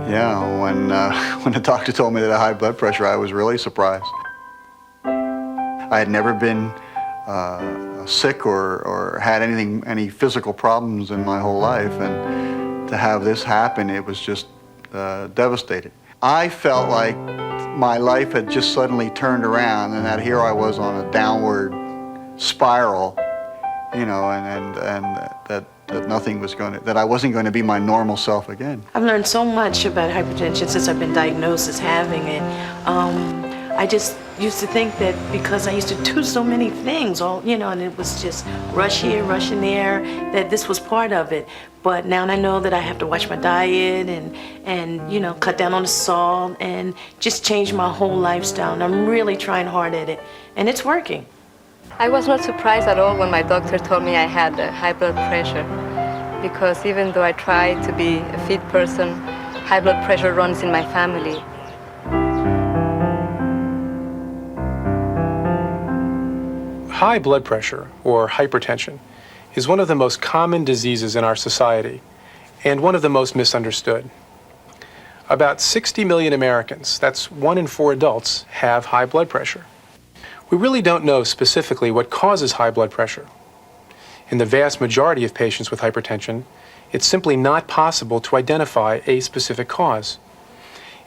Yeah, when the doctor told me that I had high blood pressure, I was really surprised. I had never been sick or had any physical problems in my whole life, and to have this happen, it was just devastating. I felt like my life had just suddenly turned around, and that here I was on a downward spiral, you know, and that nothing was going to, that I wasn't going to be my normal self again. I've learned so much about hypertension since I've been diagnosed as having it. I just used to think that because I used to do so many things, and it was just rush here, rush in there, that this was part of it. But now I know that I have to watch my diet and cut down on the salt and just change my whole lifestyle. And I'm really trying hard at it, and it's working. I was not surprised at all when my doctor told me I had high blood pressure, because even though I try to be a fit person, high blood pressure runs in my family. High blood pressure, or hypertension, is one of the most common diseases in our society and one of the most misunderstood. About 60 million Americans, that's 1 in 4 adults, have high blood pressure. We really don't know specifically what causes high blood pressure. In the vast majority of patients with hypertension, it's simply not possible to identify a specific cause.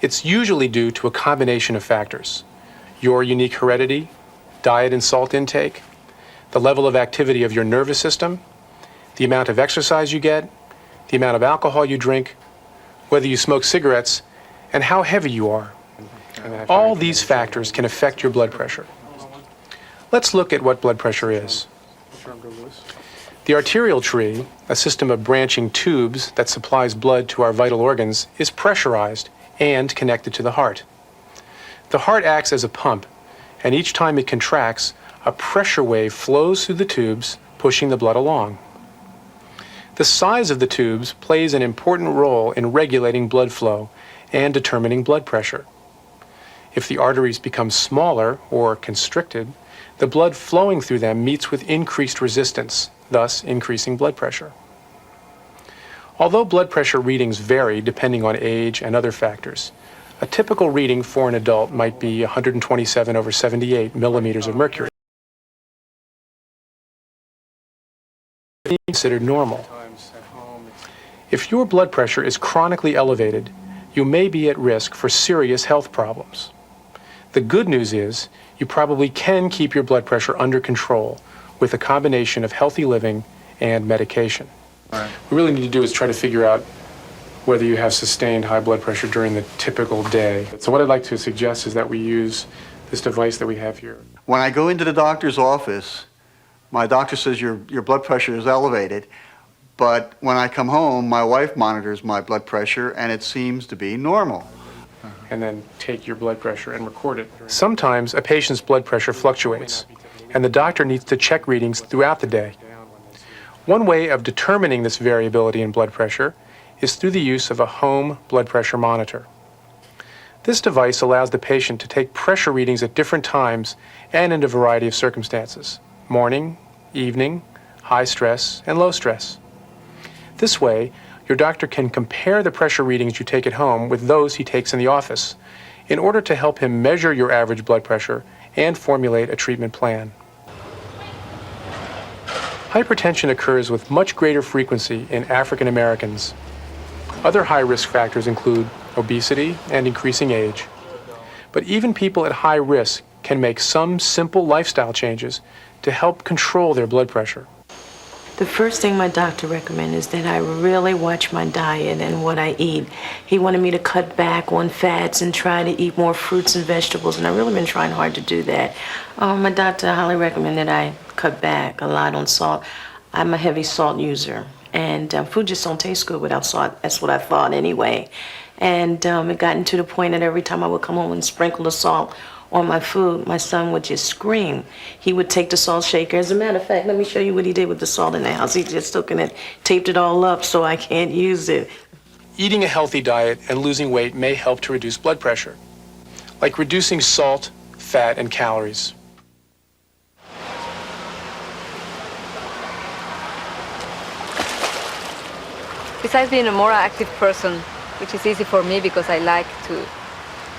It's usually due to a combination of factors: your unique heredity, diet and salt intake, the level of activity of your nervous system, the amount of exercise you get, the amount of alcohol you drink, whether you smoke cigarettes, and how heavy you are. All these factors can affect your blood pressure. Let's look at what blood pressure is. The arterial tree, a system of branching tubes that supplies blood to our vital organs, is pressurized and connected to the heart. The heart acts as a pump, and each time it contracts, a pressure wave flows through the tubes, pushing the blood along. The size of the tubes plays an important role in regulating blood flow and determining blood pressure. If the arteries become smaller or constricted, the blood flowing through them meets with increased resistance, thus increasing blood pressure. Although blood pressure readings vary depending on age and other factors, a typical reading for an adult might be 127/78 millimeters of mercury. Considered normal. If your blood pressure is chronically elevated, you may be at risk for serious health problems. The good news is you probably can keep your blood pressure under control with a combination of healthy living and medication. What we really need to do is try to figure out whether you have sustained high blood pressure during the typical day. So what I'd like to suggest is that we use this device that we have here. When I go into the doctor's office, my doctor says your blood pressure is elevated, but when I come home, my wife monitors my blood pressure and it seems to be normal. And then take your blood pressure and record it. Sometimes a patient's blood pressure fluctuates, and the doctor needs to check readings throughout the day. One way of determining this variability in blood pressure is through the use of a home blood pressure monitor. This device allows the patient to take pressure readings at different times and in a variety of circumstances: morning, evening, high stress, and low stress. This way, your doctor can compare the pressure readings you take at home with those he takes in the office in order to help him measure your average blood pressure and formulate a treatment plan. Hypertension occurs with much greater frequency in African Americans. Other high-risk factors include obesity and increasing age. But even people at high risk can make some simple lifestyle changes to help control their blood pressure. The first thing my doctor recommended is that I really watch my diet and what I eat. He wanted me to cut back on fats and try to eat more fruits and vegetables, and I've really been trying hard to do that. My doctor highly recommended I cut back a lot on salt. I'm a heavy salt user, and food just don't taste good without salt. That's what I thought anyway. And it gotten to the point that every time I would come home and sprinkle the salt on my food, my son would just scream. He would take the salt shaker. As a matter of fact, let me show you what he did with the salt in the house. He just took it, taped it all up so I can't use it. Eating a healthy diet and losing weight may help to reduce blood pressure, like reducing salt, fat, and calories. Besides being a more active person, which is easy for me because I like to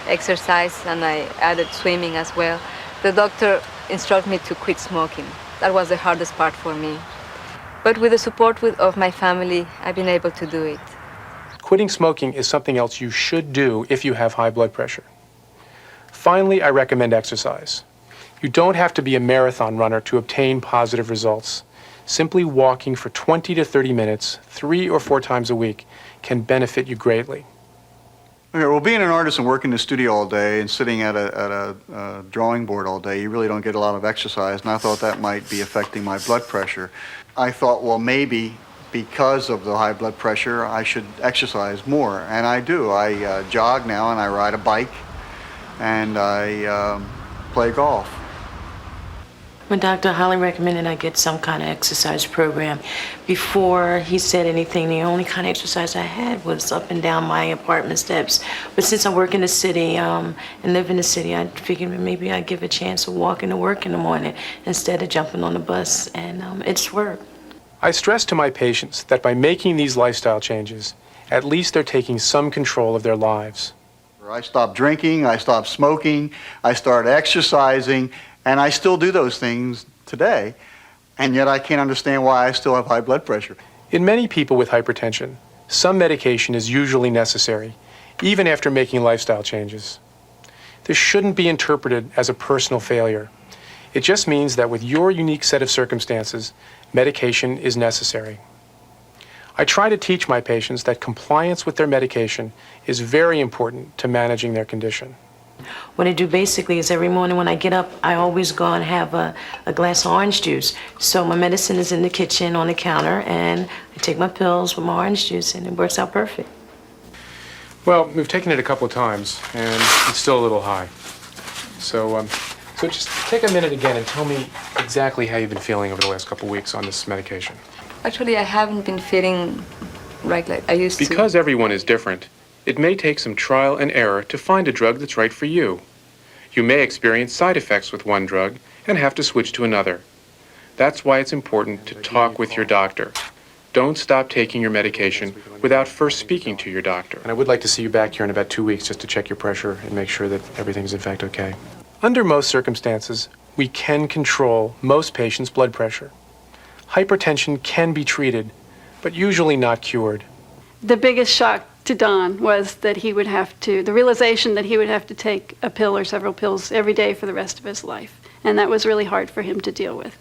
exercise and I added swimming as well. The doctor instructed me to quit smoking. That was the hardest part for me. But with the support of my family, I've been able to do it. Quitting smoking is something else you should do if you have high blood pressure. Finally, I recommend exercise. You don't have to be a marathon runner to obtain positive results. Simply walking for 20 to 30 minutes, 3 or 4 times a week, can benefit you greatly. Okay, well, being an artist and working in the studio all day and sitting at a drawing board all day, you really don't get a lot of exercise, and I thought that might be affecting my blood pressure. I thought, well, maybe because of the high blood pressure, I should exercise more, and I do. I jog now, and I ride a bike, and I play golf. My doctor highly recommended I get some kind of exercise program. Before he said anything, the only kind of exercise I had was up and down my apartment steps. But since I work in the city and live in the city, I figured maybe I'd give a chance of walking to work in the morning instead of jumping on the bus, and it's worked. I stress to my patients that by making these lifestyle changes, at least they're taking some control of their lives. I stopped drinking, I stopped smoking, I started exercising, and I still do those things today, and yet I can't understand why I still have high blood pressure. In many people with hypertension, some medication is usually necessary, even after making lifestyle changes. This shouldn't be interpreted as a personal failure. It just means that with your unique set of circumstances, medication is necessary. I try to teach my patients that compliance with their medication is very important to managing their condition. What I do basically is every morning when I get up, I always go and have a glass of orange juice. So my medicine is in the kitchen on the counter, and I take my pills with my orange juice, and it works out perfect. Well, we've taken it a couple of times, and it's still a little high. So just take a minute again and tell me exactly how you've been feeling over the last couple of weeks on this medication. Actually, I haven't been feeling right like I used to. Because everyone is different, it may take some trial and error to find a drug that's right for you. You may experience side effects with one drug and have to switch to another. That's why it's important to talk with your doctor. Don't stop taking your medication without first speaking to your doctor. And I would like to see you back here in about 2 weeks just to check your pressure and make sure that everything's in fact okay. Under most circumstances, we can control most patients' blood pressure. Hypertension can be treated, but usually not cured. The biggest shock to Don was that the realization that he would have to take a pill or several pills every day for the rest of his life. And that was really hard for him to deal with.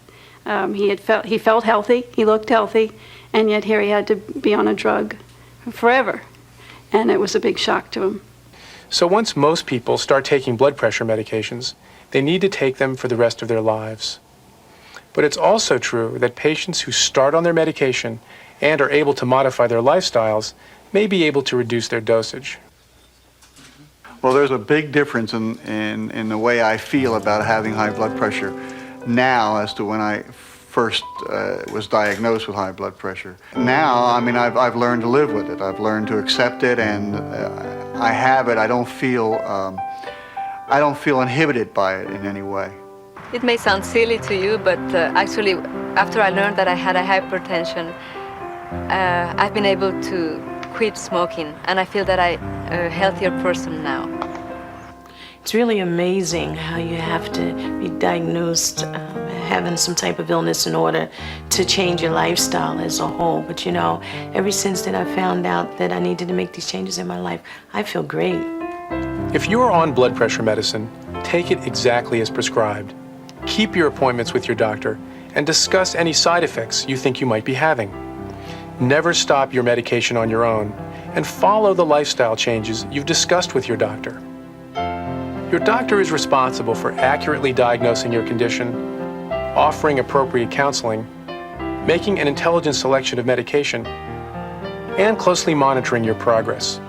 He felt healthy, he looked healthy, and yet here he had to be on a drug forever. And it was a big shock to him. So once most people start taking blood pressure medications, they need to take them for the rest of their lives. But it's also true that patients who start on their medication and are able to modify their lifestyles may be able to reduce their dosage. Well, there's a big difference in the way I feel about having high blood pressure now as to when I first was diagnosed with high blood pressure. Now, I mean, I've learned to live with it. I've learned to accept it, and I have it. I don't feel inhibited by it in any way. It may sound silly to you, but actually, after I learned that I had a hypertension, I've been able to quit smoking, and I feel that I'm a healthier person now. It's really amazing how you have to be diagnosed having some type of illness in order to change your lifestyle as a whole. But you know, ever since that I found out that I needed to make these changes in my life, I feel great. If you are on blood pressure medicine, take it exactly as prescribed. Keep your appointments with your doctor and discuss any side effects you think you might be having. Never stop your medication on your own, and follow the lifestyle changes you've discussed with your doctor. Your doctor is responsible for accurately diagnosing your condition, offering appropriate counseling, making an intelligent selection of medication, and closely monitoring your progress.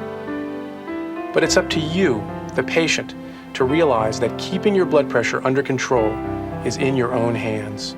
But it's up to you, the patient, to realize that keeping your blood pressure under control is in your own hands.